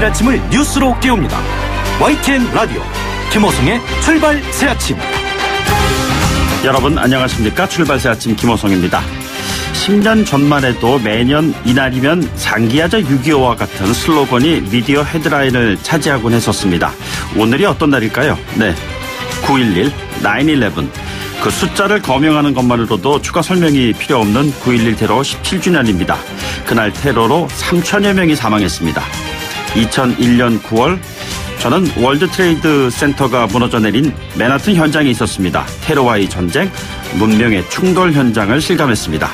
아침을 뉴스로 깨웁니다. YTN 라디오 김호성의 출발 새아침. 여러분 안녕하십니까? 출발 새아침 김호성입니다. 10년 전만 해도 매년 이날이면 상기하자 6.25와 같은 슬로건이 미디어 헤드라인을 차지하곤 했었습니다. 오늘이 어떤 날일까요? 네, 9.11, 9.11. 그 숫자를 거명하는 것만으로도 추가 설명이 필요 없는 9.11 테러 17주년입니다. 그날 테러로 3천여 명이 사망했습니다. 2001년 9월 저는 월드 트레이드 센터가 무너져 내린 맨하튼 현장에 있었습니다. 테러와의 전쟁, 문명의 충돌 현장을 실감했습니다.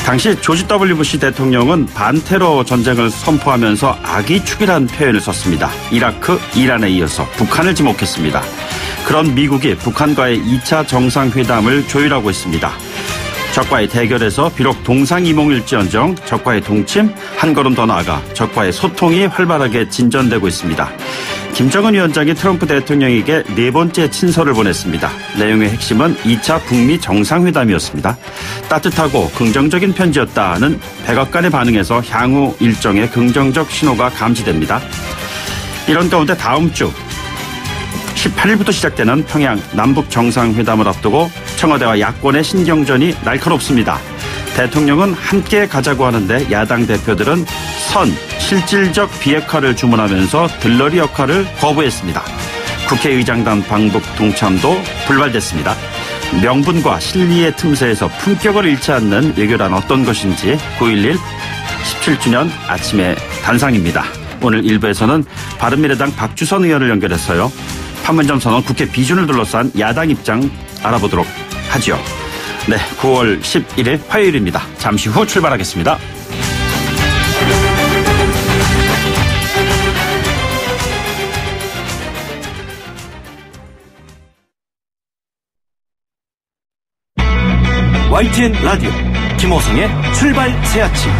당시 조지 W. 부시 대통령은 반테러 전쟁을 선포하면서 악의축이라는 표현을 썼습니다. 이라크, 이란에 이어서 북한을 지목했습니다. 그런 미국이 북한과의 2차 정상회담을 조율하고 있습니다. 적과의 대결에서 비록 동상이몽일지언정 적과의 동침, 한 걸음 더 나아가 적과의 소통이 활발하게 진전되고 있습니다. 김정은 위원장이 트럼프 대통령에게 4번째 친서를 보냈습니다. 내용의 핵심은 2차 북미 정상회담이었습니다. 따뜻하고 긍정적인 편지였다는 백악관의 반응에서 향후 일정의 긍정적 신호가 감지됩니다. 이런 가운데 다음 주 18일부터 시작되는 평양 남북 정상회담을 앞두고 청와대와 야권의 신경전이 날카롭습니다. 대통령은 함께 가자고 하는데 야당 대표들은 실질적 비핵화를 주문하면서 들러리 역할을 거부했습니다. 국회의장단 방북 동참도 불발됐습니다. 명분과 실리의 틈새에서 품격을 잃지 않는 외교란 어떤 것인지 9.11 17주년 아침의 단상입니다. 오늘 1부에서는 바른미래당 박주선 의원을 연결했어요. 판문점 선언 국회 비준을 둘러싼 야당 입장 알아보도록 하죠. 네, 9월 11일 화요일입니다. 잠시 후 출발하겠습니다. YTN 라디오 김호성의 출발 새아침.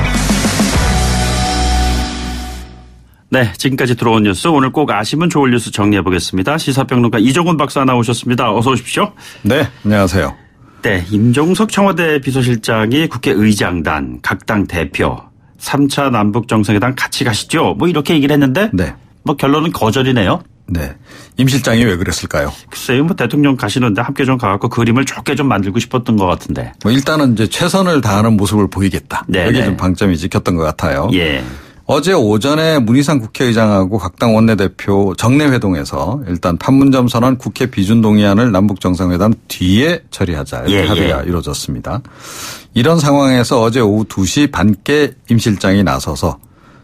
네, 지금까지 들어온 뉴스 오늘 꼭 아시면 좋을 뉴스 정리해보겠습니다. 시사평론가 이종훈 박사 나오셨습니다. 어서 오십시오. 네, 안녕하세요. 네, 임종석 청와대 비서실장이 국회의장단, 각 당 대표 3차 남북정상회담 같이 가시죠. 뭐 이렇게 얘기를 했는데 네. 뭐 결론은 거절이네요. 네. 임 실장이 왜 그랬을까요? 글쎄요, 뭐 대통령 가시는데 함께 좀 가갖고 그림을 좋게 좀 만들고 싶었던 것 같은데. 뭐 일단은 이제 최선을 다하는 모습을 보이겠다. 네네. 여기 좀 방점이 찍혔던 것 같아요. 예. 어제 오전에 문희상 국회의장하고 각 당 원내대표 정례회동에서 일단 판문점 선언 국회 비준 동의안을 남북정상회담 뒤에 처리하자 이렇게 합의가 이루어졌습니다. 이런 상황에서 어제 오후 2시 반께 임 실장이 나서서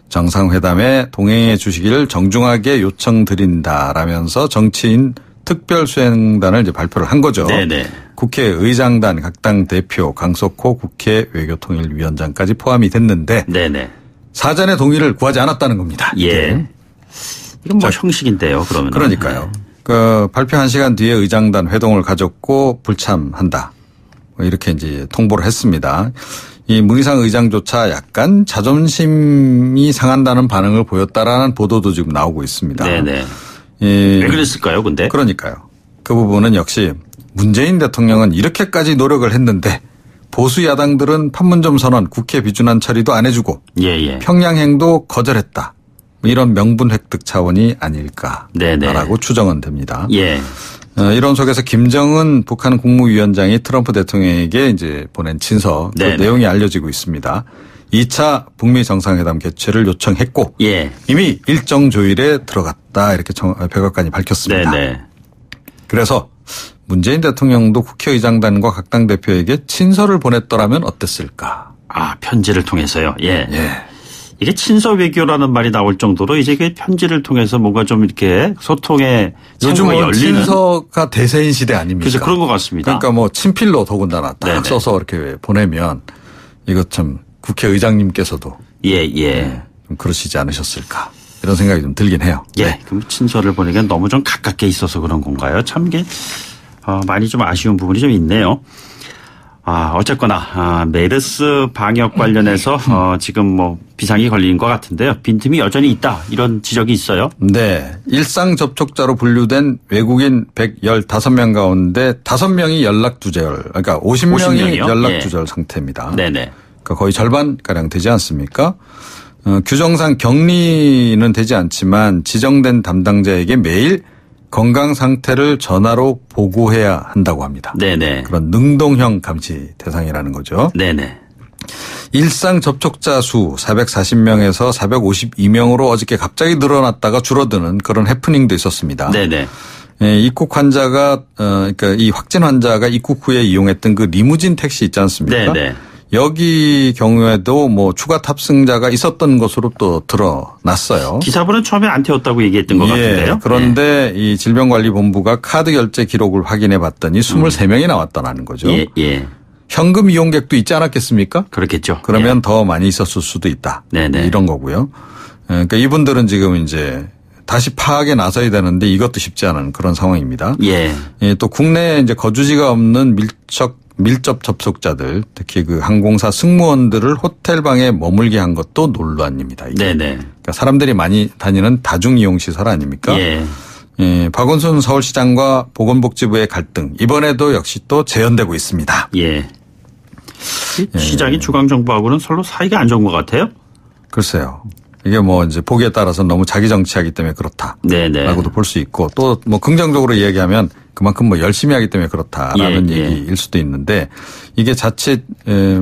정상회담에 동행해 주시기를 정중하게 요청드린다라면서 정치인 특별수행단을 이제 발표를 한 거죠. 네네. 국회의장단 각 당 대표 강석호 국회 외교통일위원장까지 포함이 됐는데 네네. 사전에 동의를 구하지 않았다는 겁니다. 예. 이건 뭐 형식인데요, 그러면. 그러니까요. 그 발표 1시간 뒤에 의장단 회동을 가졌고 불참한다. 이렇게 이제 통보를 했습니다. 이 문희상 의장조차 약간 자존심이 상한다는 반응을 보였다라는 보도도 지금 나오고 있습니다. 네네. 왜 그랬을까요, 근데? 그러니까요. 그 부분은 역시 문재인 대통령은 이렇게까지 노력을 했는데 보수 야당들은 판문점 선언 국회 비준안 처리도 안 해주고 평양행도 거절했다. 이런 명분 획득 차원이 아닐까라고 추정은 됩니다. 예. 이런 속에서 김정은 북한 국무위원장이 트럼프 대통령에게 이제 보낸 친서 그 내용이 알려지고 있습니다. 2차 북미 정상회담 개최를 요청했고 이미 일정 조율에 들어갔다 이렇게 백악관이 밝혔습니다. 그래서 문재인 대통령도 국회의장단과 각 당 대표에게 친서를 보냈더라면 어땠을까? 아, 편지를 통해서요. 예. 이게 친서 외교라는 말이 나올 정도로 이제 그 편지를 통해서 뭔가 좀 이렇게 소통의 요즘은 열리는 친서가 대세인 시대 아닙니까? 그래서 그런 것 같습니다. 그러니까 뭐 친필로 더군다나 딱 써서 이렇게 보내면 이것 참 국회의장님께서도 좀 그러시지 않으셨을까? 이런 생각이 좀 들긴 해요. 예. 그럼 친서를 보내기가 너무 좀 가깝게 있어서 그런 건가요? 참 이게 많이 좀 아쉬운 부분이 좀 있네요. 어쨌거나 메르스 방역 관련해서 지금 뭐 비상이 걸린 것 같은데요. 빈틈이 여전히 있다 이런 지적이 있어요. 네. 일상 접촉자로 분류된 외국인 115명 가운데 5명이 연락 두절 그러니까 50명이 연락 두절 상태입니다. 네네. 그러니까 거의 절반가량 되지 않습니까? 규정상 격리는 되지 않지만 지정된 담당자에게 매일 건강 상태를 전화로 보고해야 한다고 합니다. 네네. 그런 능동형 감시 대상이라는 거죠. 네네. 일상 접촉자 수 440명에서 452명으로 어저께 갑자기 늘어났다가 줄어드는 그런 해프닝도 있었습니다. 네네. 입국 환자가 그러니까 이 확진 환자가 입국 후에 이용했던 그 리무진 택시 있지 않습니까? 네네. 여기 경우에도 뭐 추가 탑승자가 있었던 것으로 또 드러났어요. 기사분은 처음에 안 태웠다고 얘기했던 것 같은데요. 그런데 이 질병관리본부가 카드 결제 기록을 확인해 봤더니 23명이 나왔다는 거죠. 예. 현금 이용객도 있지 않았겠습니까? 그렇겠죠. 그러면 더 많이 있었을 수도 있다. 네네. 이런 거고요. 그러니까 이분들은 지금 이제 다시 파악에 나서야 되는데 이것도 쉽지 않은 그런 상황입니다. 예. 또 국내에 이제 거주지가 없는 밀접 접촉자들, 특히 그 항공사 승무원들을 호텔 방에 머물게 한 것도 논란입니다. 이게. 네네. 그러니까 사람들이 많이 다니는 다중이용시설 아닙니까? 예. 박원순 서울시장과 보건복지부의 갈등 이번에도 역시 또 재현되고 있습니다. 예. 시장이 중앙정부하고는 서로 사이가 안 좋은 것 같아요. 글쎄요. 이게 뭐 이제 보기에 따라서 너무 자기 정치하기 때문에 그렇다. 네네. 라고도 볼 수 있고 또 뭐 긍정적으로 이야기하면 그만큼 뭐 열심히 하기 때문에 그렇다라는 얘기일 수도 있는데 이게 자칫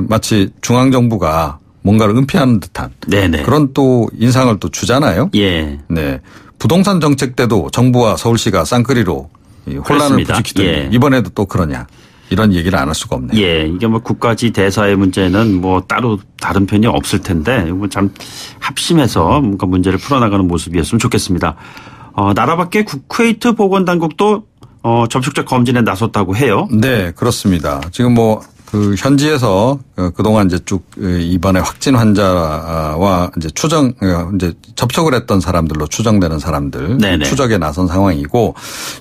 마치 중앙정부가 뭔가를 은폐하는 듯한 네네. 그런 또 인상을 또 주잖아요. 예. 네. 부동산 정책 때도 정부와 서울시가 쌍끌이로 혼란을 그렇습니다. 부추기더니 예. 이번에도 또 그러냐. 이런 얘기를 안 할 수가 없네요. 예. 이게 뭐 국가지 대사의 문제는 뭐 따로 다른 편이 없을 텐데 이거 참 합심해서 뭔가 문제를 풀어나가는 모습이었으면 좋겠습니다. 나라 밖의 쿠웨이트 보건당국도 접촉자 검진에 나섰다고 해요. 네, 그렇습니다. 지금 뭐 그 현지에서 그동안 이제 쭉 이번에 확진 환자와 이제 이제 접촉을 했던 사람들로 추정되는 사람들 네네. 추적에 나선 상황이고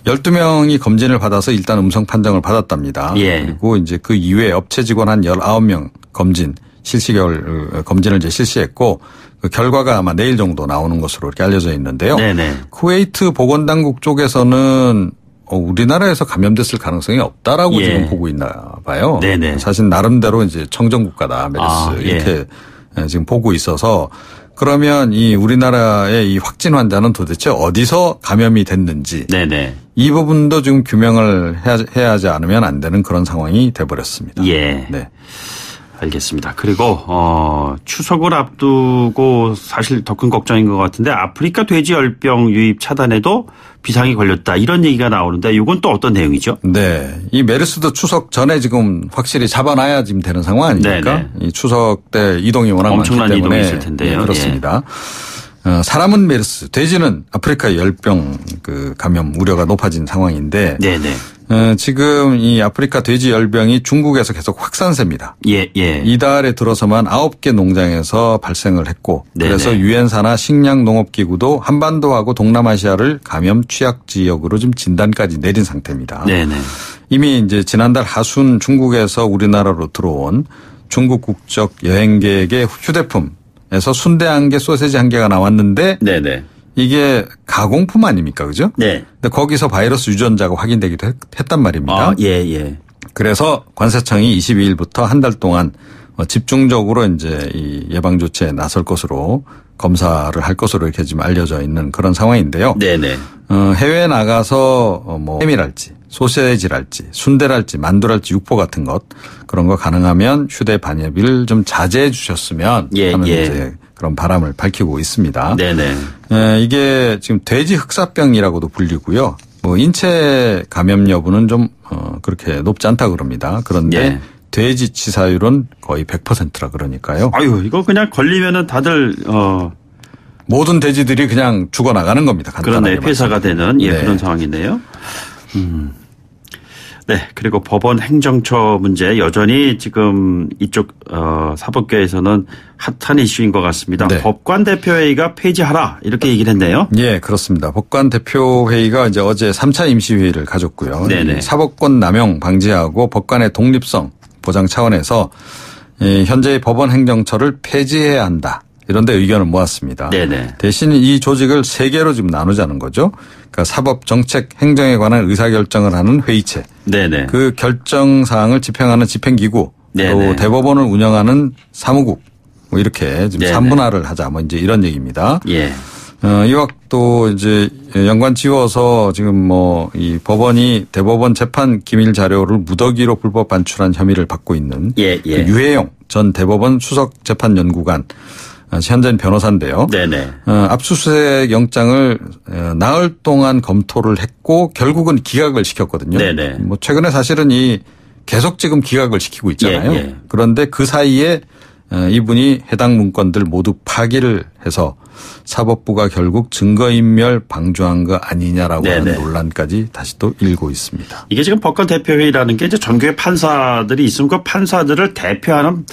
12명이 검진을 받아서 일단 음성 판정을 받았답니다. 예. 그리고 이제 그 이외에 업체 직원 한 19명 검진을 이제 실시했고 그 결과가 아마 내일 정도 나오는 것으로 이렇게 알려져 있는데요. 네네. 쿠웨이트 보건당국 쪽에서는 우리나라에서 감염됐을 가능성이 없다라고 예. 지금 보고 있나 봐요. 네네. 사실 나름대로 이제 청정국가다 메르스 이렇게 지금 보고 있어서 그러면 이 우리나라의 이 확진 환자는 도대체 어디서 감염이 됐는지 네네. 이 부분도 지금 규명을 해야 하지 않으면 안 되는 그런 상황이 돼버렸습니다. 예. 네. 알겠습니다. 그리고 추석을 앞두고 사실 더 큰 걱정인 것 같은데 아프리카 돼지열병 유입 차단에도 비상이 걸렸다 이런 얘기가 나오는데 이건 또 어떤 내용이죠? 네. 이 메르스도 추석 전에 지금 확실히 잡아놔야 지금 되는 상황 아닙니까? 네네. 이 추석 때 이동이 워낙 많기 엄청난 때문에. 이동이 있을 텐데요. 네, 그렇습니다. 사람은 메르스, 돼지는 아프리카 열병 그 감염 우려가 높아진 상황인데. 네네. 지금 이 아프리카 돼지 열병이 중국에서 계속 확산세입니다. 예. 이달에 들어서만 9개 농장에서 발생을 했고 네네. 그래서 유엔사나 식량농업기구도 한반도하고 동남아시아를 감염 취약 지역으로 지금 진단까지 내린 상태입니다. 네네. 이미 이제 지난달 하순 중국에서 우리나라로 들어온 중국 국적 여행객의 휴대품에서 순대 1개, 소세지 1개가 나왔는데 네네. 이게 가공품 아닙니까? 그죠? 네. 근데 거기서 바이러스 유전자가 확인되기도 했단 말입니다. 예. 그래서 관세청이 22일부터 한 달 동안 집중적으로 이제 이 예방 조치에 나설 것으로 검사를 할 것으로 이렇게 지금 알려져 있는 그런 상황인데요. 네네. 해외에 나가서 뭐 햄이랄지 소세지랄지 순대랄지 만두랄지 육포 같은 것 그런 거 가능하면 휴대 반입을 좀 자제해 주셨으면 하는 이제 그런 바람을 밝히고 있습니다. 네네. 이게 지금 돼지 흑사병이라고도 불리고요. 뭐 인체 감염 여부는 좀 그렇게 높지 않다 그럽니다. 그런데 돼지 치사율은 거의 100%라 그러니까요. 아유, 이거 그냥 걸리면은 다들 모든 돼지들이 그냥 죽어나가는 겁니다. 간단하게 그러네. 폐사가 되는 그런 상황이네요. 네. 그리고 법원 행정처 문제 여전히 지금 이쪽 사법계에서는 핫한 이슈인 것 같습니다. 네. 법관 대표회의가 폐지하라 이렇게 얘기를 했네요. 예, 그렇습니다. 법관 대표회의가 이제 어제 3차 임시회의를 가졌고요. 네네. 사법권 남용 방지하고 법관의 독립성 보장 차원에서 현재의 법원 행정처를 폐지해야 한다. 이런 데 의견을 모았습니다. 네네. 대신 이 조직을 3개로 지금 나누자는 거죠. 그러니까 사법, 정책, 행정에 관한 의사결정을 하는 회의체. 네네. 그 결정 사항을 집행하는 집행기구. 네네. 또 대법원을 운영하는 사무국을 뭐 이렇게 지금 네네. 3분할을 하자 뭐 이제 이런 얘기입니다. 예. 이와 또 이제 연관 지어서 지금 뭐 이 법원이 대법원 재판 기밀 자료를 무더기로 불법 반출한 혐의를 받고 있는 예. 그 유해용 전 대법원 수석 재판연구관 현재는 변호사인데요. 네네. 압수수색 영장을 나흘 동안 검토를 했고 결국은 기각을 시켰거든요. 네네. 뭐 최근에 사실은 계속 지금 기각을 시키고 있잖아요. 예. 그런데 그 사이에 이분이 해당 문건들 모두 파기를 해서 사법부가 결국 증거인멸 방조한 거 아니냐라고 네네. 하는 논란까지 다시 또 일고 있습니다. 이게 지금 법관 대표회의라는 게 이제 전교의 판사들이 있으면 그 판사들을 대표하는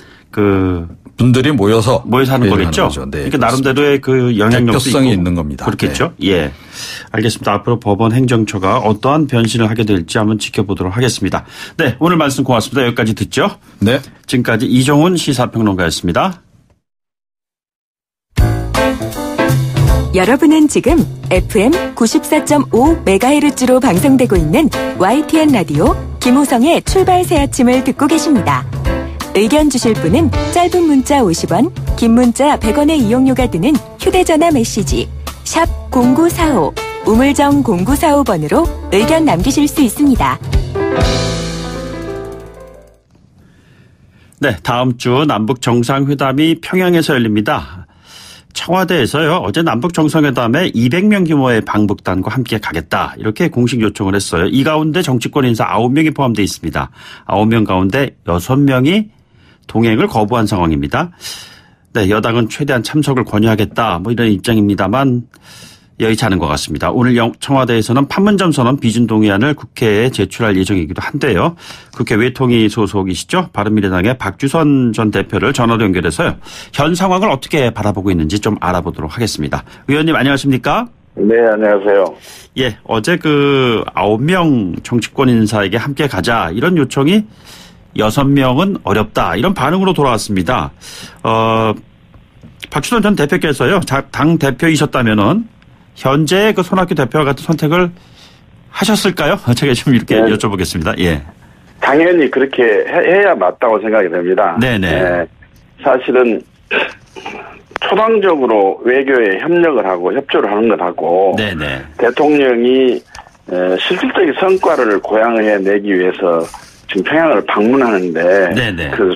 분들이 모여서 하는 거겠죠. 네, 그러니까 나름대로의 그 영향력도 대표성이 있고 있는 겁니다. 그렇겠죠. 네. 예, 알겠습니다. 앞으로 법원 행정처가 어떠한 변신을 하게 될지 한번 지켜보도록 하겠습니다. 네, 오늘 말씀 고맙습니다. 여기까지 듣죠. 네. 지금까지 이종훈 시사평론가였습니다. 여러분은 지금 FM 94.5MHz로 방송되고 있는 YTN 라디오 김호성의 출발 새 아침을 듣고 계십니다. 의견 주실 분은 짧은 문자 50원, 긴 문자 100원의 이용료가 드는 휴대전화 메시지 샵 0945 우물정 0945번으로 의견 남기실 수 있습니다. 네, 다음 주 남북 정상회담이 평양에서 열립니다. 청와대에서요, 어제 남북 정상회담에 200명 규모의 방북단과 함께 가겠다, 이렇게 공식 요청을 했어요. 이 가운데 정치권 인사 9명이 포함되어 있습니다. 9명 가운데 6명이 동행을 거부한 상황입니다. 네, 여당은 최대한 참석을 권유하겠다, 뭐 이런 입장입니다만 여의치 않은 것 같습니다. 오늘 청와대에서는 판문점 선언 비준 동의안을 국회에 제출할 예정이기도 한데요. 국회 외통위 소속이시죠. 바른미래당의 박주선 전 대표를 전화로 연결해서요, 현 상황을 어떻게 바라보고 있는지 좀 알아보도록 하겠습니다. 의원님 안녕하십니까? 네, 안녕하세요. 예, 어제 9명 정치권 인사에게 함께 가자, 이런 요청이 6명은 어렵다, 이런 반응으로 돌아왔습니다. 박주선 전 대표께서요, 당 대표이셨다면은 현재 그 손학규 대표와 같은 선택을 하셨을까요? 제가 좀 이렇게 네. 여쭤보겠습니다. 예. 당연히 그렇게 해야 맞다고 생각이 됩니다. 네네. 사실은 초당적으로 외교에 협력을 하고 협조를 하는 것하고 네네. 대통령이 실질적인 성과를 고양해내기 위해서 지금 평양을 방문하는데 네네. 그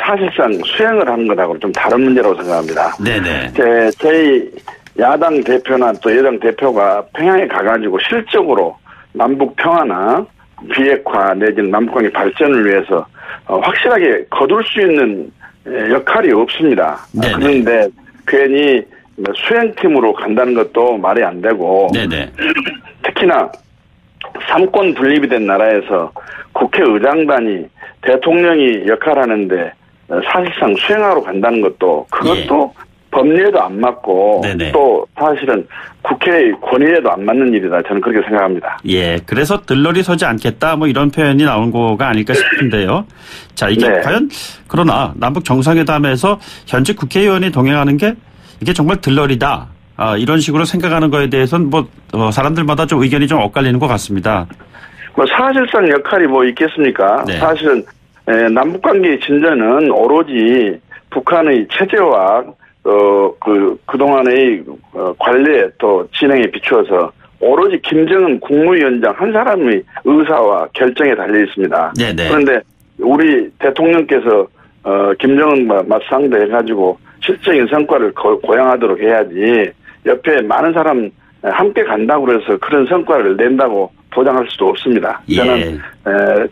사실상 수행을 하는 것하고 좀 다른 문제라고 생각합니다. 네네. 저희 야당 대표나 또 여당 대표가 평양에 가가지고 실적으로 남북 평화나 비핵화 내지는 남북관계 발전을 위해서 확실하게 거둘 수 있는 역할이 없습니다. 네네. 그런데 괜히 수행팀으로 간다는 것도 말이 안 되고 네네. 특히나 삼권 분립이 된 나라에서 국회의장단이 대통령이 역할하는데 사실상 수행하러 간다는 것도 그것도 법리에도 안 맞고 네네. 또 사실은 국회의 권위에도 안 맞는 일이다. 저는 그렇게 생각합니다. 예, 그래서 들러리 서지 않겠다, 뭐 이런 표현이 나온 거가 아닐까 싶은데요. 자, 이게 네. 과연 그러나 남북 정상회담에서 현직 국회의원이 동행하는 게 이게 정말 들러리다, 이런 식으로 생각하는 거에 대해서는 뭐 사람들마다 좀 의견이 좀 엇갈리는 것 같습니다. 뭐 사실상 역할이 뭐 있겠습니까? 네. 사실은 남북관계의 진전은 오로지 북한의 체제와 그동안의 관리에 또 진행에 비추어서 오로지 김정은 국무위원장 한 사람의 의사와 결정에 달려 있습니다. 네네. 그런데 우리 대통령께서 김정은과 맞상대해가지고 실질적인 성과를 고양하도록 해야지 옆에 많은 사람 함께 간다고 해서 그런 성과를 낸다고 보장할 수도 없습니다. 예.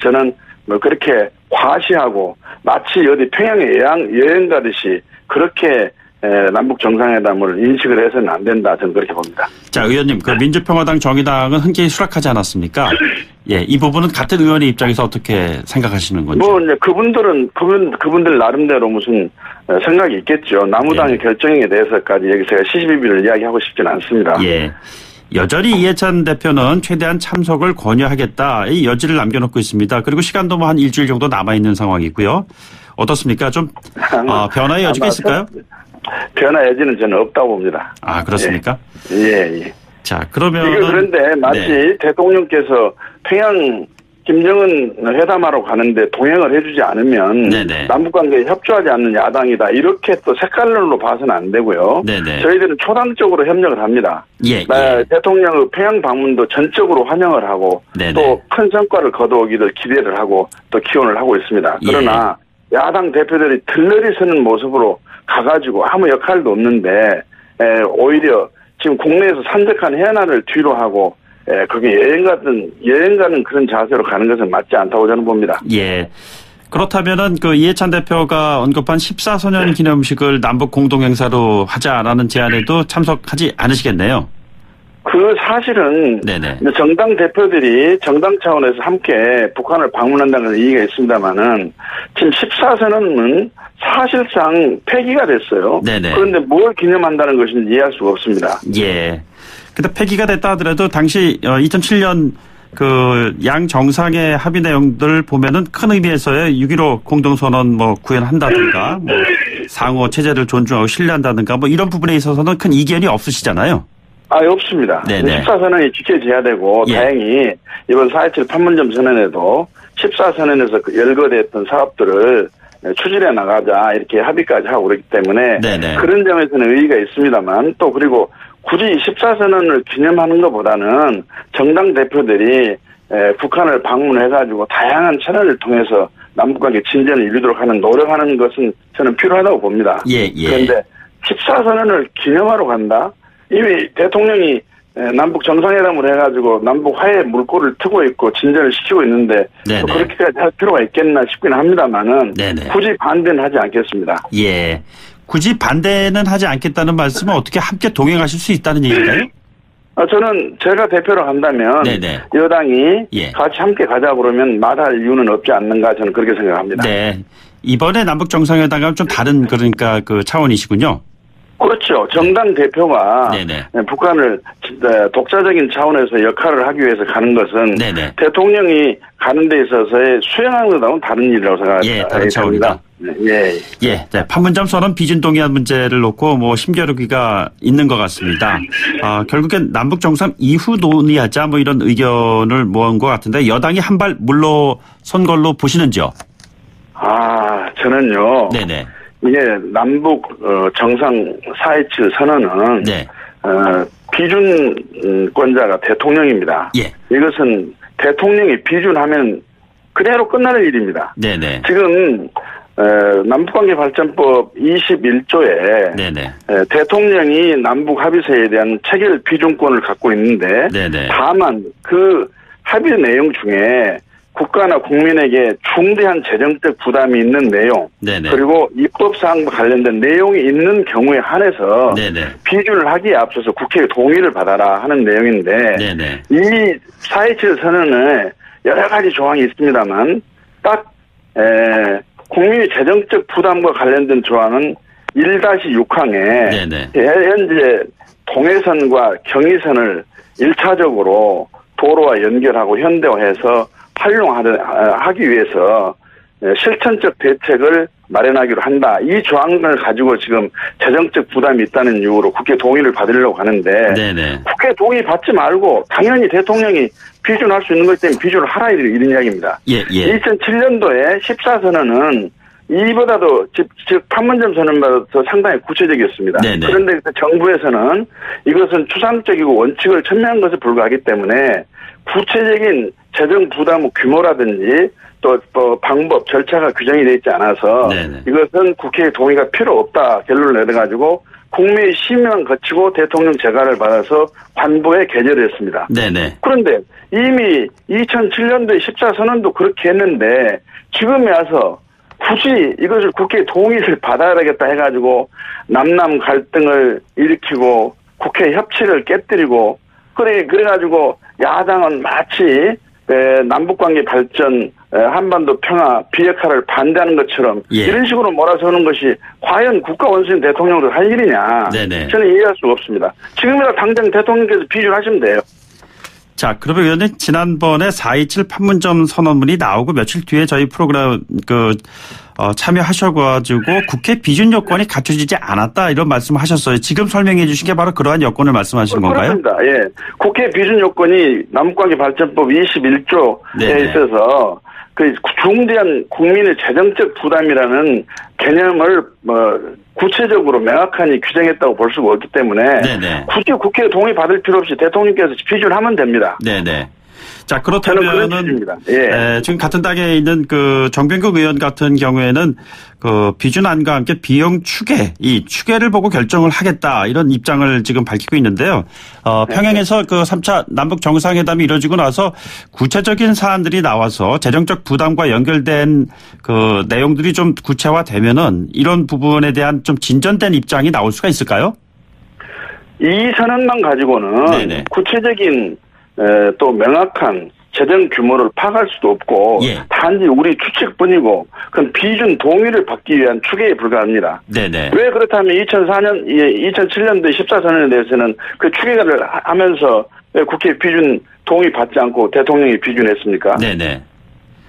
저는 뭐 그렇게 과시하고 마치 어디 평양에 여행 가듯이 그렇게 남북 정상회담을 인식을 해서는 안 된다. 저는 그렇게 봅니다. 자, 의원님, 그 민주평화당 정의당은 흔쾌히 수락하지 않았습니까? 예, 이 부분은 같은 의원의 입장에서 어떻게 생각하시는 건지? 뭐 이제 그분들 나름대로 무슨 생각이 있겠죠. 남우당의 예. 결정에 대해서까지 여기 제가 시시비비를 이야기하고 싶지는 않습니다. 예. 여전히 이해찬 대표는 최대한 참석을 권유하겠다, 이 여지를 남겨놓고 있습니다. 그리고 시간도 뭐 한 일주일 정도 남아있는 상황이고요. 어떻습니까? 좀 변화의 여지가 있을까요? 변화 여지는 저는 없다고 봅니다. 아, 그렇습니까? 예. 자, 그러면 그런데 마치 네. 대통령께서 평양 김정은 회담하러 가는데 동행을 해주지 않으면 네네. 남북관계에 협조하지 않는 야당이다. 이렇게 또 색깔론으로 봐서는 안 되고요. 네네. 저희들은 초당적으로 협력을 합니다. 예, 대통령의 평양 방문도 전적으로 환영을 하고 네네. 또 큰 성과를 거두기를 기대를 하고 또 기원을 하고 있습니다. 그러나 야당 대표들이 들러리 서는 모습으로 가가지고 아무 역할도 없는데 오히려 지금 국내에서 산적한 해안을 뒤로 하고 그게 여행 가는 그런 자세로 가는 것은 맞지 않다고 저는 봅니다. 예. 그렇다면은 그 이해찬 대표가 언급한 14소년 기념식을 남북 공동행사로 하자라는 제안에도 참석하지 않으시겠네요. 그 사실은 네네. 정당 대표들이 정당 차원에서 함께 북한을 방문한다는 의의가 있습니다만은 지금 14선언은 사실상 폐기가 됐어요. 네네. 그런데 뭘 기념한다는 것인지 이해할 수가 없습니다. 예. 근데 폐기가 됐다 하더라도 당시 2007년 그 양 정상의 합의 내용들 보면은 큰 의미에서의 6.15 공동선언 뭐 구현한다든가 뭐 상호 체제를 존중하고 신뢰한다든가 뭐 이런 부분에 있어서는 큰 이견이 없으시잖아요. 없습니다. 네네. 14선언이 지켜져야 되고 다행히 이번 4.27 판문점 선언에도 14선언에서 열거됐던 사업들을 추진해 나가자 이렇게 합의까지 하고 그렇기 때문에 네네. 그런 점에서는 의의가 있습니다만 또 그리고 굳이 14선언을 기념하는 것보다는 정당 대표들이 북한을 방문해가지고 다양한 채널을 통해서 남북관계 진전을 이루도록 하는 노력하는 것은 저는 필요하다고 봅니다. 그런데 14선언을 기념하러 간다? 이미 대통령이 남북 정상회담을 해가지고 남북 화해 물꼬를 트고 있고 진전을 시키고 있는데 또 그렇게까지 할 필요가 있겠나 싶긴 합니다만은 굳이 반대는 하지 않겠습니다. 예. 굳이 반대는 하지 않겠다는 말씀은 어떻게 함께 동행하실 수 있다는 얘기인가요? 저는 제가 대표로 간다면 여당이 같이 함께 가자 그러면 말할 이유는 없지 않는가 저는 그렇게 생각합니다. 네. 이번에 남북 정상회담과는 좀 다른 그러니까 그 차원이시군요. 그렇죠. 정당 대표가 북한을 독자적인 차원에서 역할을 하기 위해서 가는 것은 대통령이 가는 데 있어서의 수행하는 것하고는 다른 일이라고 생각합니다. 예, 다른 차원이다. 예. 네, 판문점 선언 비준 동의안 문제를 놓고 뭐 심겨루기가 있는 것 같습니다. 결국엔 남북 정상 이후 논의하자 뭐 이런 의견을 모은 것 같은데 여당이 한 발 물러선 걸로 보시는지요? 저는요. 이게 남북 정상 4.27 선언은 비준권자가 대통령입니다. 이것은 대통령이 비준하면 그대로 끝나는 일입니다. 지금 남북관계발전법 21조에 대통령이 남북 합의서에 대한 체결 비준권을 갖고 있는데 다만 그 합의 내용 중에 국가나 국민에게 중대한 재정적 부담이 있는 내용 그리고 입법사항과 관련된 내용이 있는 경우에 한해서 비준을 하기에 앞서서 국회의 동의를 받아라 하는 내용인데 이 4.27 선언에 여러 가지 조항이 있습니다만 딱 국민의 재정적 부담과 관련된 조항은 1-6항에 현재 동해선과 경의선을 1차적으로 도로와 연결하고 현대화해서 활용하기 위해서 실천적 대책을 마련하기로 한다. 이 조항을 가지고 지금 재정적 부담이 있다는 이유로 국회 동의를 받으려고 하는데 국회 동의 받지 말고 당연히 대통령이 비준할 수 있는 것 때문에 비준을 하라 이런 이야기입니다. 2007년도에 14선언은 이보다도 즉 판문점 선언보다 상당히 구체적이었습니다. 그런데 정부에서는 이것은 추상적이고 원칙을 천명한 것에 불과하기 때문에 구체적인 재정 부담 규모라든지 또 방법 절차가 규정이 되어 있지 않아서 이것은 국회의 동의가 필요 없다 결론을 내려가지고 국민의 심의만 거치고 대통령 재가를 받아서 관보에 게재됐습니다. 그런데 이미 2007년도에 14선언도 그렇게 했는데 지금에 와서 굳이 이것을 국회 동의를 받아야 되겠다 해가지고 남남 갈등을 일으키고 국회 협치를 깨뜨리고 그래가지고 야당은 마치 남북관계 발전, 한반도 평화, 비핵화를 반대하는 것처럼 이런 식으로 몰아서는 것이 과연 국가 원수인 대통령으로 할 일이냐. 저는 이해할 수가 없습니다. 지금이라 당장 대통령께서 비준하시면 돼요. 자, 그러면 의원님 지난번에 4.27 판문점 선언문이 나오고 며칠 뒤에 저희 프로그램 참여하셔가지고 국회 비준 요건이 갖춰지지 않았다 이런 말씀하셨어요. 지금 설명해 주신 게 바로 그러한 요건을 말씀하시는 건가요? 그렇습니다. 예, 국회 비준 요건이 남북관계발전법 21조에 네네. 있어서 그 중대한 국민의 재정적 부담이라는 개념을 구체적으로 명확하게 규정했다고 볼 수가 없기 때문에 네네. 굳이 국회 동의 받을 필요 없이 대통령께서 비준하면 됩니다. 네네. 자, 저는 그런 그렇다면은 취지입니다. 예. 지금 같은 당에 있는 그 정병국 의원 같은 경우에는 그 비준안과 함께 비용 이 추계를 보고 결정을 하겠다 이런 입장을 지금 밝히고 있는데요. 평양에서 그 3차 남북 정상회담이 이루어지고 나서 구체적인 사안들이 나와서 재정적 부담과 연결된 그 내용들이 좀 구체화되면은 이런 부분에 대한 좀 진전된 입장이 나올 수가 있을까요? 이 선언만 가지고는 네네. 구체적인 또 명확한 재정 규모를 파악할 수도 없고 예. 단지 우리 추측뿐이고 그건 비준 동의를 받기 위한 추계에 불과합니다. 네네. 왜 그렇다면 2007년도 14선언에 대해서는 그 추계를 하면서 왜 국회 비준 동의 받지 않고 대통령이 비준했습니까? 네네.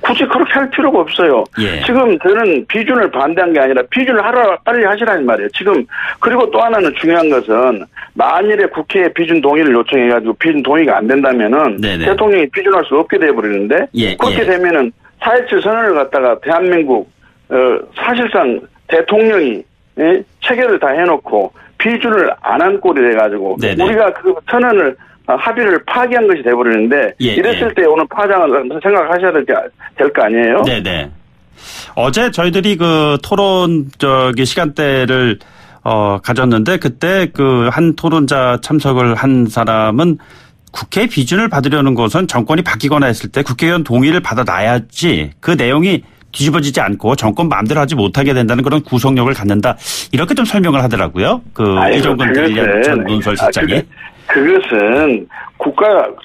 굳이 그렇게 할 필요가 없어요. 예. 지금 저는 비준을 반대한 게 아니라 비준을 빨리 하시라는 말이에요. 지금 그리고 또 하나는 중요한 것은 만일에 국회에 비준 동의를 요청해가지고 비준 동의가 안 된다면은 네네. 대통령이 비준할 수 없게 돼버리는데 예, 그렇게 예. 되면은 4.27 선언을 갖다가 대한민국 사실상 대통령이 체결을 다 해놓고 비준을 안 한 꼴이 돼가지고 네네. 우리가 그 선언을 합의를 파기한 것이 돼버리는데 예, 이랬을 예. 때 오늘 파장을 생각하셔야 될 거 아니에요? 네네. 어제 저희들이 그 토론 시간대를 가졌는데 그때 그 한 토론자 참석을 한 사람은 국회 비준을 받으려는 것은 정권이 바뀌거나 했을 때 국회의원 동의를 받아놔야지 그 내용이 뒤집어지지 않고 정권 마음대로 하지 못하게 된다는 그런 구속력을 갖는다. 이렇게 좀 설명을 하더라고요. 이종근 전 논설실장이. 그것은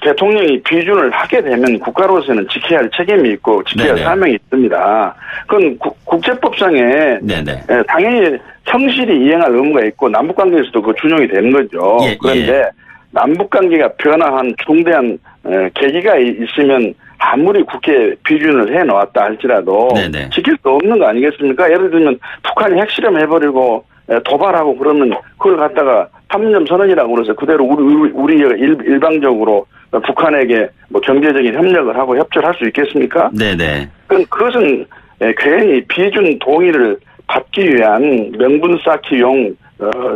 대통령이 비준을 하게 되면 국가로서는 지켜야 할 책임이 있고 지켜야 할 네네. 사명이 있습니다. 그건 국제법상에 네네. 당연히 성실히 이행할 의무가 있고 남북관계에서도 그 준용이 되는 거죠. 예, 그런데 예. 남북관계가 변화한 중대한 계기가 있으면 아무리 국회 비준을 해놓았다 할지라도 네네. 지킬 수 없는 거 아니겠습니까? 예를 들면 북한이 핵실험 해버리고 도발하고 그러면 그걸 갖다가 판문점 선언이라고 그래서 그대로 우리가 일방적으로 북한에게 뭐 경제적인 협력을 하고 협조를 할 수 있겠습니까? 네네. 그것은 괜히 비준 동의를 받기 위한 명분 쌓기용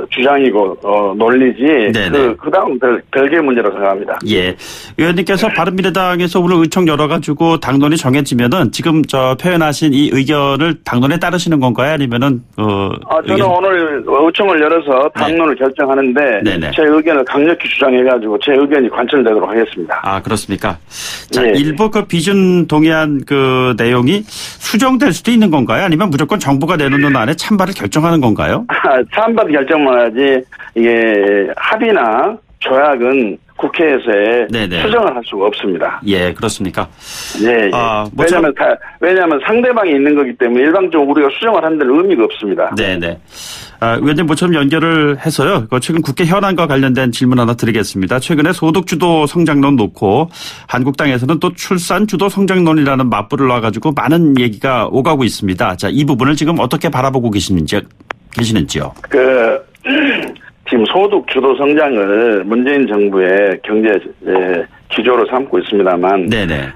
주장이고 논리지. 네네. 그다음 별개의 문제라고 생각합니다. 예. 의원님께서 바른미래당에서 오늘 의총 열어가지고 당론이 정해지면은 지금 표현하신 이 의견을 당론에 따르시는 건가요? 아니면은 저는 오늘 의총을 열어서 당론을 결정하는데 네네. 제 의견을 강력히 주장해가지고 제 의견이 관철되도록 하겠습니다. 아, 그렇습니까? 자, 예. 일부 그 비준 동의안 그 내용이 수정될 수도 있는 건가요? 아니면 무조건 정부가 내놓는 안에 찬반을 결정하는 건가요? 찬반 결정만 하지 이게 합의나 조약은 국회에서의 네네. 수정을 할 수가 없습니다. 예, 그렇습니까? 예. 왜냐하면 상대방이 있는 거기 때문에 일방적으로 우리가 수정을 하는 데는 의미가 없습니다. 네네. 의원님 모처럼 연결을 해서요. 최근 국회 현안과 관련된 질문 하나 드리겠습니다. 최근에 소득주도 성장론 놓고 한국당에서는 또 출산주도 성장론이라는 맞불을 놔가지고 많은 얘기가 오가고 있습니다. 자, 이 부분을 지금 어떻게 바라보고 계시는지요? 지금 소득 주도 성장을 문재인 정부의 경제 기조로 삼고 있습니다만, 네네.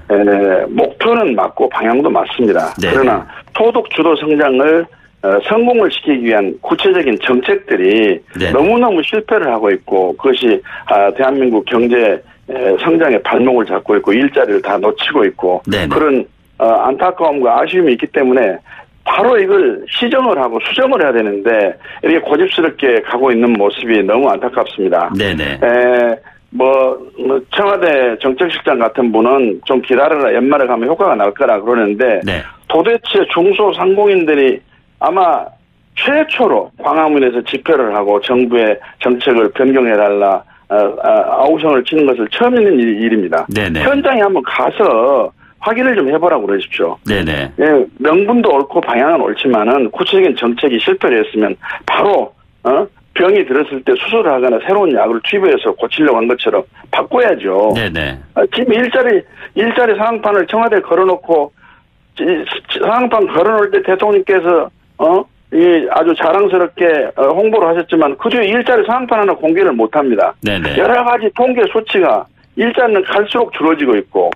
목표는 맞고 방향도 맞습니다. 네네. 그러나 소득 주도 성장을 성공을 시키기 위한 구체적인 정책들이 네네. 너무너무 실패를 하고 있고 그것이 대한민국 경제 성장의 발목을 잡고 있고 일자리를 다 놓치고 있고 네네. 그런 안타까움과 아쉬움이 있기 때문에 바로 이걸 시정을 하고 수정을 해야 되는데 이렇게 고집스럽게 가고 있는 모습이 너무 안타깝습니다. 네네. 청와대 정책실장 같은 분은 좀 기다려라 연말에 가면 효과가 날 거라 그러는데 네. 도대체 중소상공인들이 아마 최초로 광화문에서 집회를 하고 정부의 정책을 변경해달라 아우성을 치는 것을 처음 있는 일입니다. 네네. 현장에 한번 가서 확인을 좀 해보라고 그러십시오. 네네. 명분도 옳고 방향은 옳지만은 구체적인 정책이 실패를 했으면 바로 병이 들었을 때 수술을 하거나 새로운 약을 투입해서 고치려고 한 것처럼 바꿔야죠. 네네. 지금 일자리 상황판을 청와대에 걸어놓고 상황판 걸어놓을 때 대통령께서 아주 자랑스럽게 홍보를 하셨지만 그중에 일자리 상황판 하나 공개를 못합니다. 네네. 여러 가지 통계 수치가 일자리는 갈수록 줄어지고 있고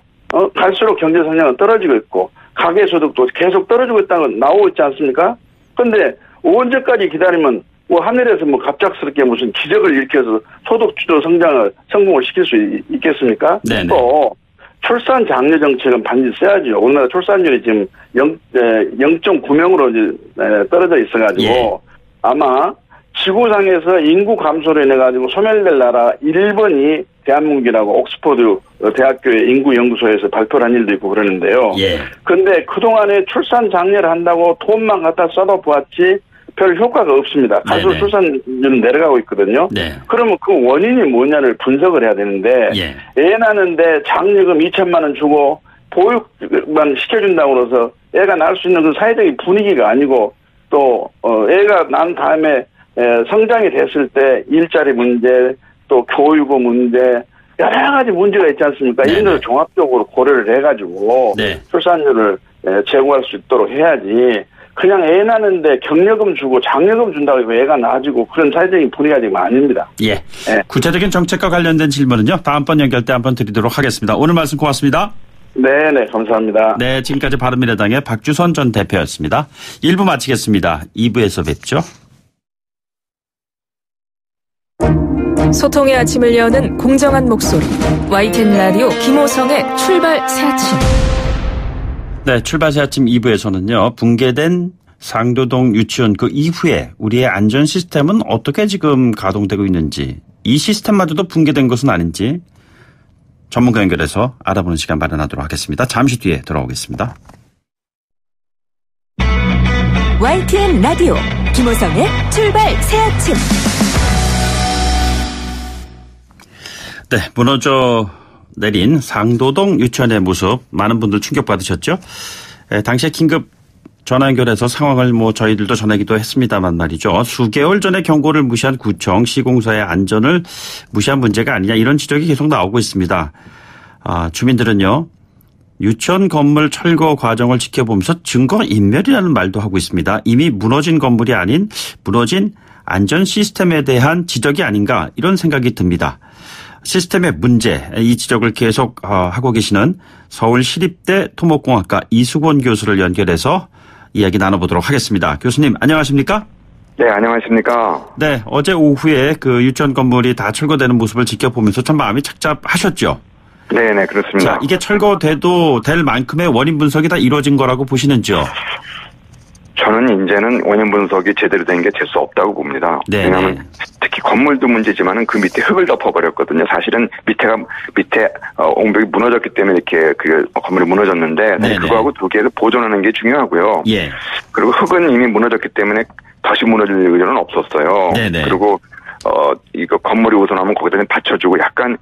갈수록 경제 성장은 떨어지고 있고 가계소득도 계속 떨어지고 있다는 건 나오고 있지 않습니까? 그런데 언제까지 기다리면 하늘에서 갑작스럽게 무슨 기적을 일으켜서 소득 주도 성공을 시킬 수 있겠습니까? 네네. 또 출산 장려 정책은 반드시 써야죠. 우리나라 출산율이 지금 0.9명으로 이제 떨어져 있어가지고 예. 아마 지구상에서 인구 감소로 인해 가지고 소멸될 나라 1번이 대한민국이라고 옥스퍼드 대학교의 인구연구소에서 발표를 한 일도 있고 그러는데요. 예. 그런데 그동안에 출산 장려를 한다고 돈만 갖다 쏟아부었지 별 효과가 없습니다. 갈수록 네네. 출산율은 내려가고 있거든요. 네. 그러면 그 원인이 뭐냐를 분석을 해야 되는데 예. 애 낳는데 장려금 2천만 원 주고 보육만 시켜준다고 그래서 애가 낳을 수 있는 그 사회적인 분위기가 아니고 또 애가 난 다음에 성장이 됐을 때 일자리 문제 또 교육의 문제 여러 가지 문제가 있지 않습니까? 네네. 이런 걸 종합적으로 고려를 해가지고 네. 출산율을 제고할 수 있도록 해야지 그냥 애 낳는데 격려금 주고 장려금 준다고 해서 애가 나아지고 그런 사회적인 분위기가 지금 아닙니다. 예. 네. 구체적인 정책과 관련된 질문은요. 다음번 연결 때 한번 드리도록 하겠습니다. 오늘 말씀 고맙습니다. 네네 감사합니다. 네, 지금까지 바른미래당의 박주선 전 대표였습니다. 1부 마치겠습니다. 2부에서 뵙죠. 소통의 아침을 여는 공정한 목소리 YTN 라디오 김호성의 출발 새 아침. 네, 출발 새 아침 2부에서는요. 붕괴된 상도동 유치원 그 이후에 우리의 안전 시스템은 어떻게 지금 가동되고 있는지 이 시스템마저도 붕괴된 것은 아닌지 전문가 연결해서 알아보는 시간 마련하도록 하겠습니다. 잠시 뒤에 돌아오겠습니다. YTN 라디오 김호성의 출발 새 아침. 네, 무너져 내린 상도동 유치원의 모습 많은 분들 충격받으셨죠? 당시에 긴급 전화 연결해서 상황을 저희들도 전하기도 했습니다만 말이죠. 수개월 전에 경고를 무시한 구청 시공사의 안전을 무시한 문제가 아니냐 이런 지적이 계속 나오고 있습니다. 주민들은요. 유치원 건물 철거 과정을 지켜보면서 증거인멸이라는 말도 하고 있습니다. 이미 무너진 건물이 아닌 무너진 안전 시스템에 대한 지적이 아닌가 이런 생각이 듭니다. 시스템의 문제, 이 지적을 계속 하고 계시는 서울시립대 토목공학과 이수곤 교수를 연결해서 이야기 나눠보도록 하겠습니다. 교수님 안녕하십니까? 네, 안녕하십니까? 네, 어제 오후에 그 유치원 건물이 다 철거되는 모습을 지켜보면서 참 마음이 착잡하셨죠? 네, 그렇습니다. 자, 이게 철거돼도 될 만큼의 원인 분석이 다 이루어진 거라고 보시는지요? 저는 이제는 원인 분석이 제대로 된 게 될 수 없다고 봅니다. 네. 왜냐하면 특히 건물도 문제지만은 그 밑에 흙을 덮어버렸거든요. 사실은 밑에 옹벽이 무너졌기 때문에 이렇게 그 건물이 무너졌는데 네네. 그거하고 두 개를 보존하는 게 중요하고요. 예. 그리고 흙은 이미 무너졌기 때문에 다시 무너질 의존은 없었어요. 네네. 그리고 이거 건물이 우선하면 거기다 받쳐주고 약간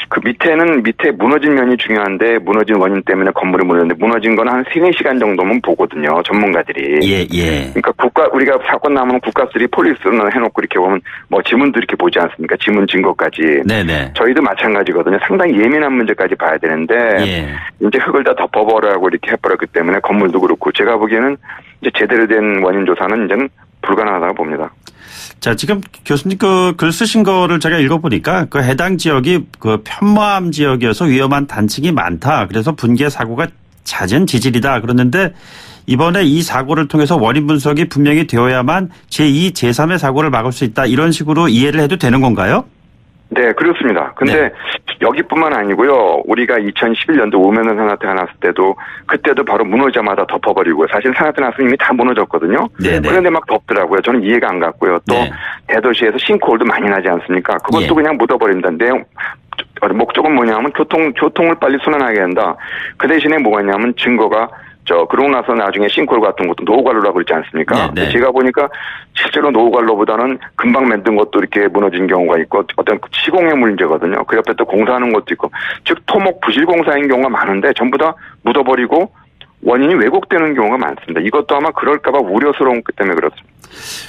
그 밑에 무너진 면이 중요한데 무너진 원인 때문에 건물이 무너졌는데 무너진 건 한 3-4시간 정도면 보거든요. 전문가들이. 예. 그러니까 우리가 사건 나면 국가3 폴리스는 해놓고 이렇게 보면 지문도 이렇게 보지 않습니까? 지문 증거까지. 네네. 저희도 마찬가지거든요. 상당히 예민한 문제까지 봐야 되는데 예. 이제 흙을 다 덮어버리고 이렇게 해버렸기 때문에 건물도 그렇고 제가 보기에는 이제 제대로 된 원인 조사는 이제는 불가능하다고 봅니다. 자, 지금 교수님 그 글 쓰신 거를 제가 읽어보니까 그 해당 지역이 그 편모함 지역이어서 위험한 단층이 많다. 그래서 분개 사고가 잦은 지질이다. 그러는데 이번에 이 사고를 통해서 원인 분석이 분명히 되어야만 제2, 제3의 사고를 막을 수 있다. 이런 식으로 이해를 해도 되는 건가요? 네, 그렇습니다. 근데 네. 여기뿐만 아니고요. 우리가 2011년도 오면은 산사태가 났을 때도 그때도 바로 무너지자마자 덮어버리고 사실 산사태 났으면 이미 다 무너졌거든요. 네네. 그런데 막 덮더라고요. 저는 이해가 안 갔고요. 또 네. 대도시에서 싱크홀도 많이 나지 않습니까? 그것도 예. 그냥 묻어버린다. 목적은 뭐냐면 교통을 빨리 순환하게 한다. 그 대신에 뭐가 있냐면 증거가 그러고 나서 나중에 싱크홀 같은 것도 노후관로라고 그러지 않습니까? 네. 제가 보니까 실제로 노후관로보다는 금방 만든 것도 이렇게 무너진 경우가 있고 어떤 시공의 문제거든요. 그 옆에 또 공사하는 것도 있고 즉 토목 부실 공사인 경우가 많은데 전부 다 묻어버리고 원인이 왜곡되는 경우가 많습니다. 이것도 아마 그럴까봐 우려스러운 것 때문에 그렇습니다.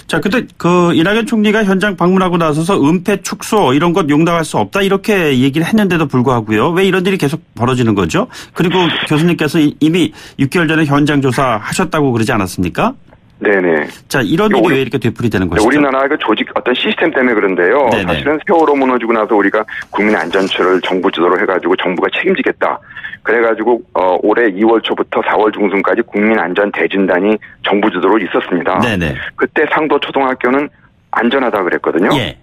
자, 근데 이낙연 총리가 현장 방문하고 나서서 은폐 축소 이런 것 용납할 수 없다 이렇게 얘기를 했는데도 불구하고요. 왜 이런 일이 계속 벌어지는 거죠? 그리고 교수님께서 이미 6개월 전에 현장 조사 하셨다고 그러지 않았습니까? 네네. 자, 이런 일이 왜 이렇게 되풀이되는 것이죠? 우리나라 그 조직 어떤 시스템 때문에 그런데요. 네네. 사실은 세월호 무너지고 나서 우리가 국민 안전처를 정부 주도로 해가지고 정부가 책임지겠다. 그래가지고 올해 2월 초부터 4월 중순까지 국민 안전 대진단이 정부 주도로 있었습니다. 네네. 그때 상도 초등학교는 안전하다 그랬거든요. 예.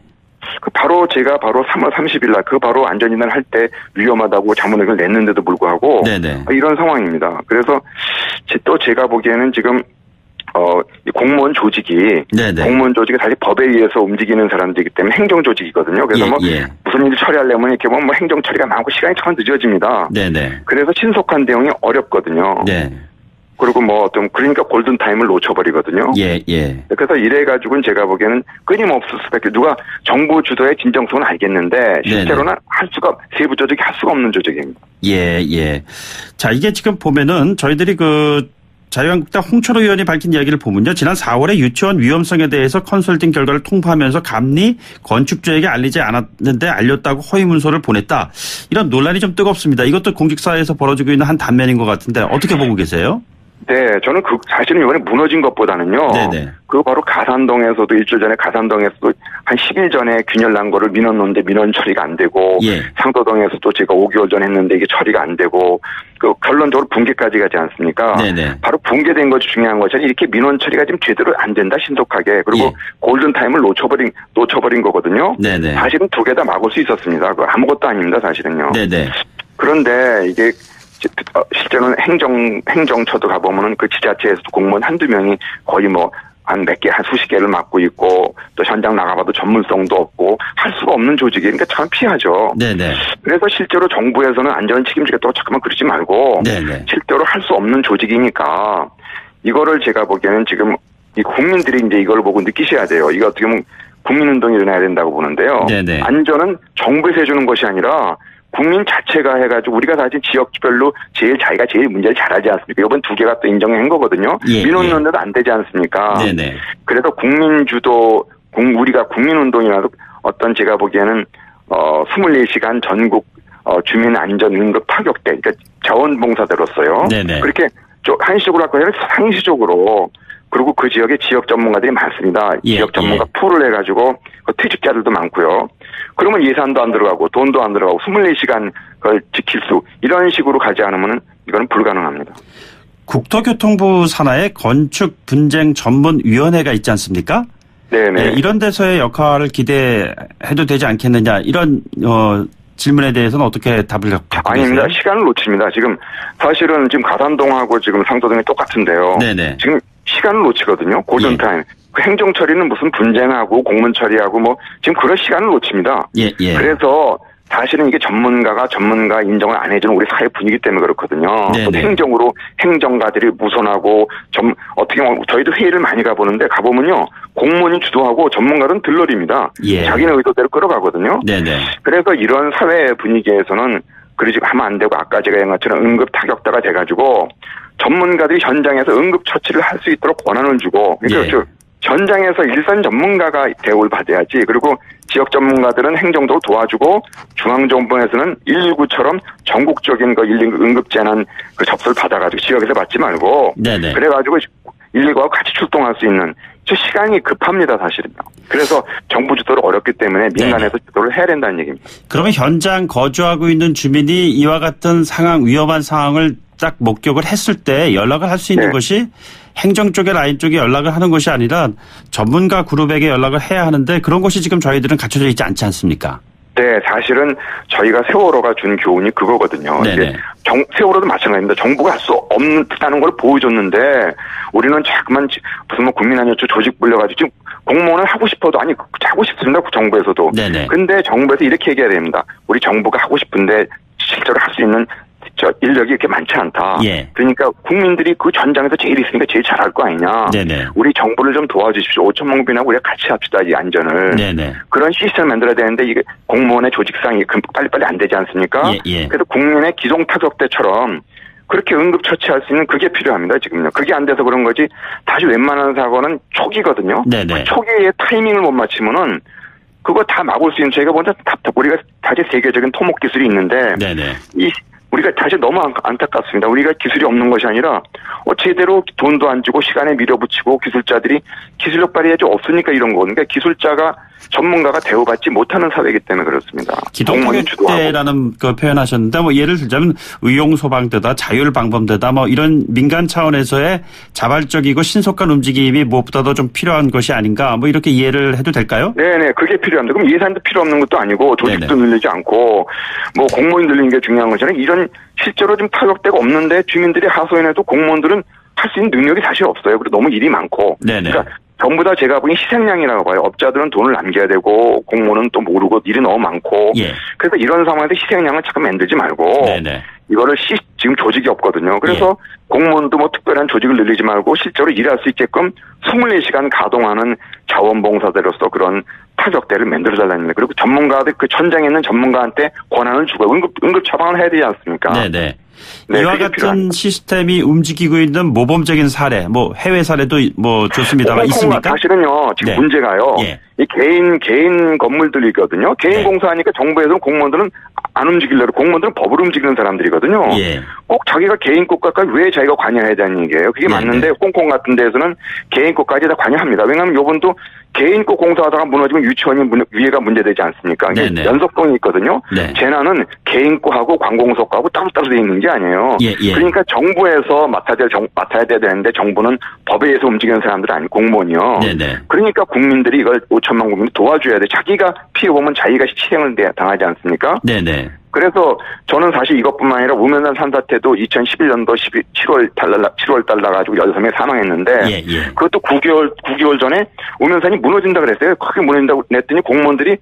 제가 3월 30일 날 바로 안전진단 할 때 위험하다고 자문을 냈는데도 불구하고 네네. 이런 상황입니다. 그래서 또 제가 보기에는 지금 이 공무원 조직이 사실 법에 의해서 움직이는 사람들이기 때문에 행정 조직이거든요. 그래서 무슨 일을 처리하려면 이렇게 뭐 행정 처리가 많고 시간이 참 늦어집니다. 네네. 그래서 신속한 대응이 어렵거든요. 네. 그리고 그러니까 골든 타임을 놓쳐버리거든요. 예. 그래서 이래가지고는 제가 보기에는 끊임없을 수밖에 누가 정부 주도의 진정성은 알겠는데 실제로는 세부 조직이 할 수가 없는 조직입니다. 예. 자, 이게 지금 보면은 저희들이 자유한국당 홍철호 의원이 밝힌 이야기를 보면요. 지난 4월에 유치원 위험성에 대해서 컨설팅 결과를 통보하면서 감리 건축주에게 알리지 않았는데 알렸다고 허위 문서를 보냈다. 이런 논란이 좀 뜨겁습니다. 이것도 공직사회에서 벌어지고 있는 한 단면인 것 같은데 어떻게 보고 계세요? 네, 저는 사실은 이번에 무너진 것보다는요. 네네. 바로 가산동에서도 일주일 전에 가산동에서도 한 10일 전에 균열 난 거를 민원 넣는데 민원 처리가 안 되고 상도동에서도 제가 5개월 전에 했는데 이게 처리가 안 되고 결론적으로 붕괴까지 가지 않습니까? 네네. 바로 붕괴된 것이 중요한 것이 이렇게 민원 처리가 지금 제대로 안 된다 신속하게 그리고 골든타임을 놓쳐버린 거거든요. 네네. 사실은 두 개 다 막을 수 있었습니다. 아무것도 아닙니다 사실은요. 네네. 그런데 이게 실제로는 행정처도 가보면은 그 지자체에서도 공무원 한두 명이 거의 한 수십 개를 맡고 있고 또 현장 나가봐도 전문성도 없고 할 수가 없는 조직이니까 참 피하죠. 네네. 그래서 실제로 정부에서는 안전 책임지겠다고 잠깐만 그러지 말고 네네. 실제로 할 수 없는 조직이니까 이거를 제가 보기에는 지금 이 국민들이 이제 이걸 보고 느끼셔야 돼요. 이거 어떻게 보면 국민운동이 일어나야 된다고 보는데요. 네네. 안전은 정부에서 해주는 것이 아니라 국민 자체가 해가지고 우리가 사실 지역별로 자기가 제일 문제를 잘하지 않습니까? 이번 두 개가 또 인정한 거거든요. 민원 넣는데도 안 되지 않습니까? 네네. 그래서 국민주도 우리가 국민운동이라도 제가 보기에는 24시간 전국 주민 안전 응급 타격대 그러니까 자원봉사대로서요. 네네. 그렇게 한식으로 할 거예요. 상시적으로 그리고 그 지역에 지역 전문가들이 많습니다. 지역 전문가 풀을 해가지고 퇴직자들도 많고요. 그러면 예산도 안 들어가고 돈도 안 들어가고 24시간 그걸 지킬 수 이런 식으로 가지 않으면 이거는 불가능합니다. 국토교통부 산하에 건축분쟁전문위원회가 있지 않습니까? 네네. 이런 데서의 역할을 기대해도 되지 않겠느냐 이런 질문에 대해서는 어떻게 답을 갖고 계세요? 아닙니다. 시간을 놓칩니다. 지금 사실은 지금 가산동하고 지금 상도동이 똑같은데요. 네네. 지금 시간을 놓치거든요. 골든타임. 그 행정 처리는 무슨 분쟁하고 공문 처리하고 지금 그런 시간을 놓칩니다. 그래서 사실은 이게 전문가 인정을 안 해주는 우리 사회 분위기 때문에 그렇거든요. 또 행정으로 행정가들이 무선하고 어떻게 보면 저희도 회의를 많이 가보면요. 공무원이 주도하고 전문가들은 들러리입니다. 자기네 의도대로 끌어가거든요. 그래서 이런 사회 분위기에서는 그러지 하면 안 되고 아까 제가 얘기한 것처럼 응급 타격대가 돼가지고 전문가들이 현장에서 응급 처치를 할 수 있도록 권한을 주고 그러니까 현장에서 일선 전문가가 대우를 받아야지 그리고 지역 전문가들은 행정적으로 도와주고 중앙정부에서는 119처럼 전국적인 119 응급재난 접수를 받아가지고 지역에서 받지 말고 그래가지고 119하고 같이 출동할 수 있는 시간이 급합니다 사실은요. 그래서 정부 주도를 어렵기 때문에 민간에서 주도를 해야 된다는 얘기입니다. 그러면 현장 거주하고 있는 주민이 이와 같은 위험한 상황을 딱 목격을 했을 때 연락을 할 수 있는 것이 행정 쪽의 라인 쪽에 연락을 하는 것이 아니라 전문가 그룹에게 연락을 해야 하는데 그런 것이 지금 저희들은 갖춰져 있지 않지 않습니까? 네, 사실은 저희가 세월호가 준 교훈이 그거거든요. 세월호도 마찬가지입니다. 정부가 할 수 없다는 걸 보여줬는데 우리는 자꾸만 무슨 국민안전처 조직 불려가지고 지금 공무원을 하고 싶어도 하고 싶습니다. 정부에서도. 근데 정부에서 이렇게 얘기해야 됩니다. 우리 정부가 하고 싶은데 실제로 할 수 있는 인력이 이렇게 많지 않다. 그러니까 국민들이 그 전장에서 제일 있으니까 제일 잘할 거 아니냐. 우리 정부를 좀 도와주십시오. 5천 명빈하고 우리가 같이 합시다. 이 안전을. 그런 시스템을 만들어야 되는데 이게 공무원의 조직상이 빨리빨리 안 되지 않습니까? 그래서 국민의 기동 타격대처럼 그렇게 응급 처치할 수 있는 그게 필요합니다. 지금요. 그게 안 돼서 그런 거지. 다시 웬만한 사고는 초기거든요. 네네. 그 초기에 타이밍을 못 맞추면은 그거 다 막을 수 있는 저희가 먼저 우리가 다시 세계적인 토목 기술이 있는데 네네. 우리가 사실 너무 안타깝습니다. 우리가 기술이 없는 것이 아니라 제대로 돈도 안 주고 시간에 밀어붙이고 기술자들이 기술력 발휘가 좀 없으니까 이런 거. 그러니까 기술자가 전문가가 대우받지 못하는 사회이기 때문에 그렇습니다. 기동통역대라는 그 표현하셨는데 뭐 예를 들자면 의용소방대다 자율방범대다 뭐 이런 민간 차원에서의 자발적이고 신속한 움직임이 무엇보다도 좀 필요한 것이 아닌가 뭐 이렇게 이해를 해도 될까요? 네네 그게 필요합니다. 그럼 예산도 필요 없는 것도 아니고 조직도 네네. 늘리지 않고 뭐 공무원 늘리는 게 중요한 것처럼 이런 실제로 좀 타격대가 없는데 주민들이 하소연해도 공무원들은 할 수 있는 능력이 사실 없어요. 그리고 너무 일이 많고. 네네. 그러니까 전부 다 제가 보기엔 희생양이라고 봐요. 업자들은 돈을 남겨야 되고 공무원은 또 모르고 일이 너무 많고. 예. 그래서 이런 상황에서 희생양을 자꾸 만들지 말고 네네. 이거를 지금 조직이 없거든요. 그래서 예. 공무원도 뭐 특별한 조직을 늘리지 말고 실제로 일할 수 있게끔 24시간 가동하는 자원봉사자로서 그런 타격대를 만들어달라는 거예요. 그리고 전문가들 그 현장에 있는 전문가한테 권한을 주고 응급 처방을 해야 되지 않습니까? 네네. 네, 이와 같은 필요합니다. 시스템이 움직이고 있는 모범적인 사례, 뭐 해외 사례도 뭐 좋습니다만 있습니까? 사실은요 지금 네. 문제가요. 예. 이 개인 건물들이거든요. 개인 네. 공사하니까 정부에서는 공무원들은 안 움직이려고 공무원들은 법을 움직이는 사람들이거든요. 예. 꼭 자기가 개인 것까지 왜 자기가 관여해야 되는 얘기예요. 그게 맞는데 홍콩 같은 데에서는 개인 것까지 다 관여합니다. 왜냐하면 요번도 개인 거 공사하다가 무너지면 유치원이 위해가 문제되지 않습니까? 연속성이 있거든요. 네. 재난은 개인 거하고 관공서 거하고 따로따로 돼 있는 게 아니에요. 예, 예. 그러니까 정부에서 맡아야 되는데 정부는 법에 의해서 움직이는 사람들은 아니고 공무원이요. 네네. 그러니까 국민들이 이걸 5천만 국민이 도와줘야 돼. 자기가 피해보면 자기가 희생을 당하지 않습니까? 네네. 그래서 저는 사실 이것뿐만 아니라 우면산 산사태도 2011년도 7월 달 나가지고 6명 사망했는데 예, 예. 그것도 9개월 전에 우면산이 무너진다 그랬어요. 크게 무너진다고 냈더니 공무원들이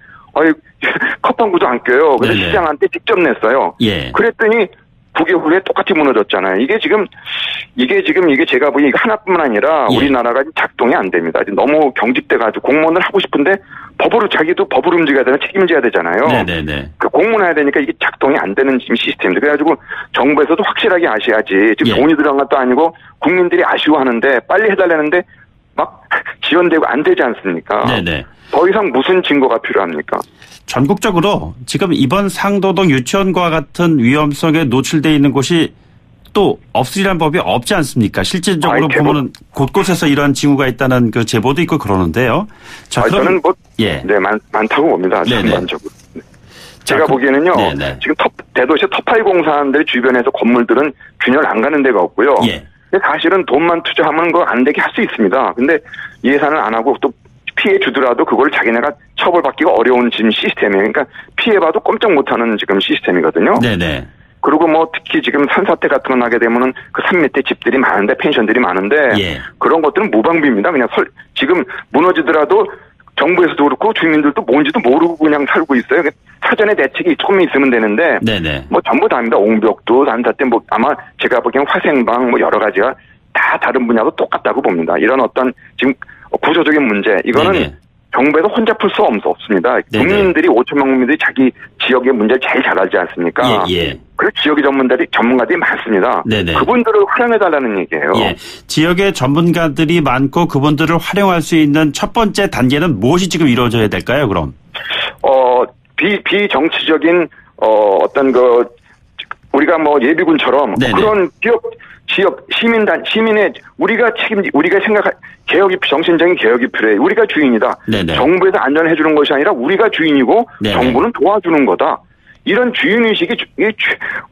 컵방구도 안 껴요. 그래서 네네. 시장한테 직접 냈어요. 예. 그랬더니 9개월 후에 똑같이 무너졌잖아요. 이게 제가 보기엔 이거 하나뿐만 아니라 예. 우리나라가 작동이 안 됩니다. 너무 경직돼가지고 공무원을 하고 싶은데 자기도 법을 움직여야 되는 책임져야 되잖아요. 네네네. 그 공무원 해야 되니까 이게 작동이 안 되는 지금 시스템인데 그래가지고 정부에서도 확실하게 아셔야지. 지금 예. 돈이 들어간 것도 아니고 국민들이 아쉬워하는데 빨리 해달라는데 막 지연되고 안 되지 않습니까? 네네. 더 이상 무슨 증거가 필요합니까? 전국적으로 지금 이번 상도동 유치원과 같은 위험성에 노출되어 있는 곳이 또 없으리란 법이 없지 않습니까? 실질적으로 보면은 곳곳에서 이러한 징후가 있다는 그 제보도 있고 그러는데요. 자, 저는 네, 많다고 봅니다. 전반적으로. 제가 보기에는요. 네네. 지금 대도시 top5 공사하는 주변에서 건물들은 균열 안 가는 데가 없고요. 예. 사실은 돈만 투자하면 그거 안 되게 할 수 있습니다. 근데 예산을 안 하고 또 피해 주더라도 그걸 자기네가 처벌받기가 어려운 지금 시스템이에요. 그러니까 피해봐도 꼼짝 못하는 지금 시스템이거든요. 네네. 그리고 뭐 특히 지금 산사태 같은 거 나게 되면은 그 산 밑에 집들이 많은데 펜션들이 많은데 예. 그런 것들은 무방비입니다. 그냥 지금 무너지더라도 정부에서도 그렇고 주민들도 뭔지도 모르고 그냥 살고 있어요. 사전에 대책이 조금 있으면 되는데 네네. 뭐 전부 다입니다. 옹벽도 산사태 뭐 아마 제가 보기엔 화생방 뭐 여러 가지가 다 다른 분야도 똑같다고 봅니다. 이런 어떤 지금 구조적인 문제 이거는 네네. 정부에서 혼자 풀 수 없습니다. 네네. 국민들이 5천만 국민들이 자기 지역의 문제를 제일 잘 알지 않습니까? 예. 그리고 지역의 전문가들이 많습니다. 네네. 그분들을 활용해달라는 얘기예요. 예. 지역의 전문가들이 많고 그분들을 활용할 수 있는 첫 번째 단계는 무엇이 지금 이루어져야 될까요? 그럼? 비정치적인 어떤 우리가 뭐 예비군처럼 네네. 그런 지역 시민의 우리가 개혁이 정신적인 개혁이 필요해. 우리가 주인이다. 네네. 정부에서 안전해 주는 것이 아니라 우리가 주인이고 네네. 정부는 도와주는 거다. 이런 주인의식이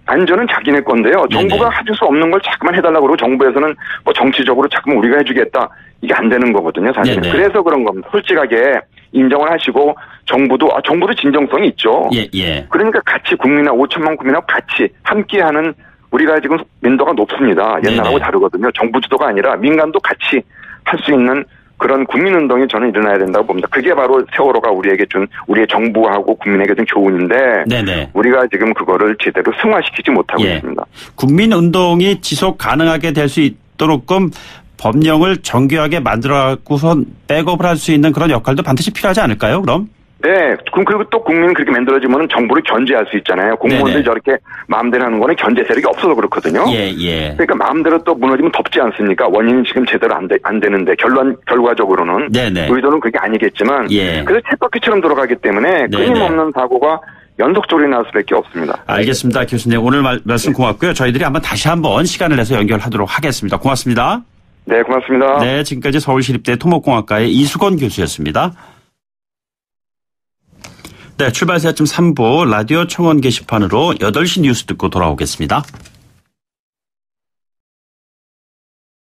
안전은 자기네 건데요. 정부가 해줄 수 없는 걸 자꾸만 해달라고 그러고 정부에서는 뭐 정치적으로 자꾸만 우리가 해주겠다. 이게 안 되는 거거든요. 사실은. 네네. 그래서 그런 겁니다. 솔직하게 인정을 하시고 정부도 진정성이 있죠. 예. 그러니까 같이 5천만 국민하고 같이 함께하는 우리가 지금 민도가 높습니다. 옛날하고 네네. 다르거든요. 정부 주도가 아니라 민간도 같이 할 수 있는 그런 국민운동이 저는 일어나야 된다고 봅니다. 그게 바로 세월호가 우리의 정부하고 국민에게 준 교훈인데 네네. 우리가 지금 그거를 제대로 승화시키지 못하고 있습니다. 국민운동이 지속 가능하게 될 수 있도록끔 법령을 정교하게 만들어갖고선 백업을 할 수 있는 그런 역할도 반드시 필요하지 않을까요? 그럼? 네. 그리고 또 국민은 그렇게 만들어지면 정부를 견제할 수 있잖아요. 공무원들이 네네. 저렇게 마음대로 하는 거는 견제 세력이 없어서 그렇거든요. 예. 그러니까 마음대로 또 무너지면 덥지 않습니까? 원인이 지금 제대로 안 되는데 결과적으로는 네네. 의도는 그게 아니겠지만 예. 그래서 쳇바퀴처럼 돌아가기 때문에 네네. 끊임없는 사고가 연속적으로 날 수밖에 없습니다. 알겠습니다. 교수님 오늘 말씀 고맙고요. 저희들이 다시 한번 시간을 내서 연결하도록 하겠습니다. 고맙습니다. 네, 고맙습니다. 네, 지금까지 서울시립대 토목공학과의 이수건 교수였습니다. 네, 출발새 아침 3부 라디오 청원 게시판으로 8시 뉴스 듣고 돌아오겠습니다.